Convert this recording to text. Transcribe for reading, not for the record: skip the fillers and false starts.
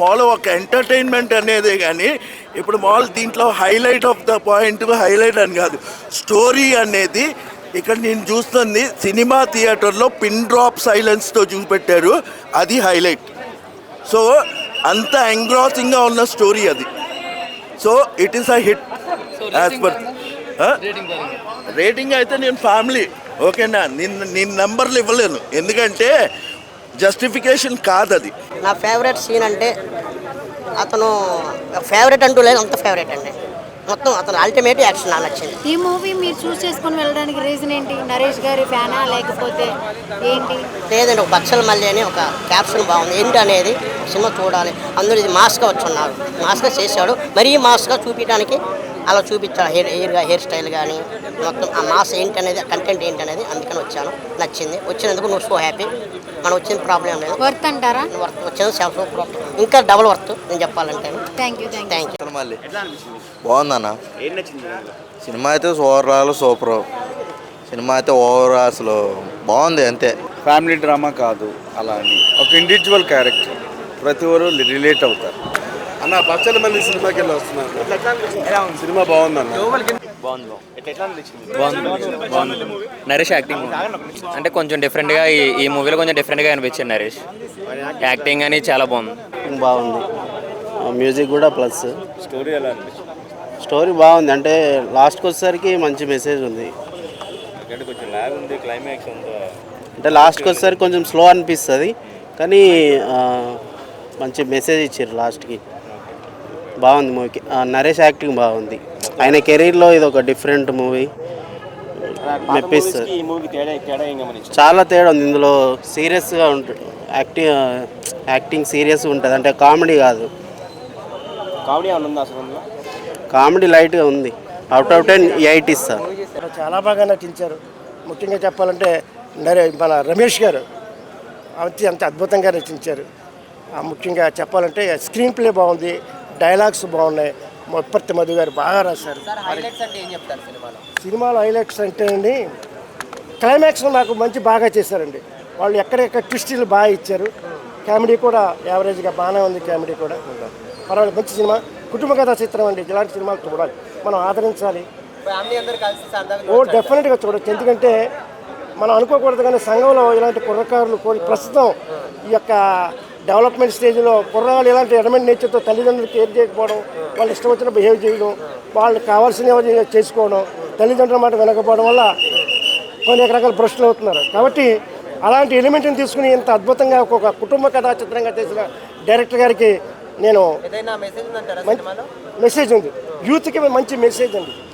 మామూలు ఒక ఎంటర్టైన్మెంట్ అనేది కానీ ఇప్పుడు మామూలు దీంట్లో highlight of the point highlight అని కాదు, స్టోరీ అనేది ఇక్కడ నేను చూస్తుంది సినిమా థియేటర్లో పిన్ డ్రాప్ సైలెన్స్తో చూపెట్టారు, అది హైలైట్. సో అంత ఎంగ్రాసింగ్గా ఉన్న స్టోరీ అది. So it is a hit as per rating. అయితే నేను ఫ్యామిలీ ఓకేనా, నేను నెంబర్లు ఇవ్వలేను ఎందుకంటే జస్టిఫికేషన్ కాదు అది. నా ఫేవరెట్ సీన్ అంటే అతను ఫేవరెట్ అంటూ లేదు, అంత ఫేవరెట్ అండి. మొత్తం అతను అల్టిమేట్ యాక్షన్ నాకు నచ్చింది. ఈ మూవీ మీరు చూస్ చేసుకొని వెళ్ళడానికి రీజన్ ఏంటి? నరేష్ గారి ఫ్యానా లేకపోతే ఏంటి? లేదండి, ఒక బచ్చల మల్లి అని ఒక క్యాప్షన్ బాగుంది. ఏంటి అనేది సినిమా చూడాలి. అందరూ ఇది మాస్గా వచ్చున్నారు, మాస్గా చేశాడు. మరీ మాస్గా చూపించడానికి అలా చూపించాడు. హెయిర్ స్టైల్ కానీ మొత్తం ఆ మాస్ ఏంటి అనేది, కంటెంట్ ఏంటి అనేది అందుకని వచ్చాను. నచ్చింది. వచ్చినందుకు నువ్వు సో హ్యాపీ. మనం వచ్చిన ప్రాబ్లం లేదు. వర్త్ అంటారా? వర్త్ వచ్చింది, సూపర్ వర్త్, ఇంకా డబుల్ వర్త్ నేను చెప్పాలంటే. Thank you. బాగుందన్న సినిమా అయితే ఓవరాల్ సూపర్. సినిమా అయితే ఓవరాల్ అసలు బాగుంది అంతే. ఫ్యామిలీ డ్రామా కాదు, అలా అని ఒక ఇండివిజువల్ క్యారెక్టర్ ప్రతి ఒక్కరు రిలేట్ అవుతారు. అన్న బచ్చల మల్లి సినిమాకి వెళ్ళి వస్తున్నారు. సినిమా బాగుందన్న. బాగుంది. నరేష్ యాక్టింగ్ అంటే కొంచెం డిఫరెంట్గా ఈ మూవీలో కొంచెం డిఫరెంట్గా అనిపించింది. నరేష్ యాక్టింగ్ అని చాలా బాగుంది. మ్యూజిక్ కూడా ప్లస్. స్టోరీ ఎలా అనిపించింది? స్టోరీ బాగుంది, అంటే లాస్ట్కి వచ్చేసరికి మంచి మెసేజ్ ఉంది. కొంచెం లాగ్ ఉంది, క్లైమాక్స్ ఉందా అంటే లాస్ట్కి వచ్చేసరికి కొంచెం స్లో అనిపిస్తుంది, కానీ మంచి మెసేజ్ ఇచ్చారు లాస్ట్కి. బాగుంది మూవీకి. నరేష్ యాక్టింగ్ బాగుంది. ఆయన కెరీర్లో ఇది ఒక డిఫరెంట్ మూవీ, మెప్పిస్తుంది. చాలా తేడా ఉంది. ఇందులో సీరియస్గా ఉంటుంది, యాక్టింగ్ సీరియస్గా ఉంటుంది, అంటే కామెడీ కాదు. కామెడీ లైట్గా ఉంది. అవుట్ ఆఫ్ 10 8 ఇస్తారు. చాలా బాగా నటించారు. ముఖ్యంగా చెప్పాలంటే మన రమేష్ గారు అంత అద్భుతంగా నటించారు. ముఖ్యంగా చెప్పాలంటే స్క్రీన్ ప్లే బాగుంది, డైలాగ్స్ బాగున్నాయి. మొప్పర్తి మధు గారు బాగా రాశారు. సినిమాలో హైలైట్స్ అంటే అండి, క్లైమాక్స్ నాకు బాగా చేశారండి వాళ్ళు. ఎక్కడెక్కడ ట్విస్టులు బాగా ఇచ్చారు. కామెడీ కూడా యావరేజ్గా బాగానే ఉంది. కామెడీ కూడా పర్వాలేదు, మంచి సినిమా. కుటుంబ కథా చిత్రం అండి. ఇలాంటి సినిమాలు చూడాలి, మనం ఆదరించాలి. డెఫినెట్గా చూడొచ్చు. ఎందుకంటే మనం అనుకోకూడదు, కానీ సంఘంలో ఇలాంటి కుర్రకారులు ప్రస్తుతం ఈ యొక్క డెవలప్మెంట్ స్టేజ్లో కుర్రవాళ్ళు ఇలాంటి ఎడమెంట్ నేచర్తో తల్లిదండ్రులు కేర్ చేయకపోవడం, వాళ్ళు ఇష్టం వచ్చిన బిహేవ్ చేయడం, వాళ్ళకి కావాల్సినవి చేసుకోవడం, తల్లిదండ్రుల మాట వినకపోవడం వల్ల కొన్ని రకాల భ్రష్టులు అవుతున్నారు. కాబట్టి అలాంటి ఎలిమెంట్ని తీసుకుని ఇంత అద్భుతంగా ఒక కుటుంబ కథా చిత్రంగా చేసిన డైరెక్టర్ గారికి నేను మెసేజ్ ఉంది, యూత్కి మంచి మెసేజ్ అండి.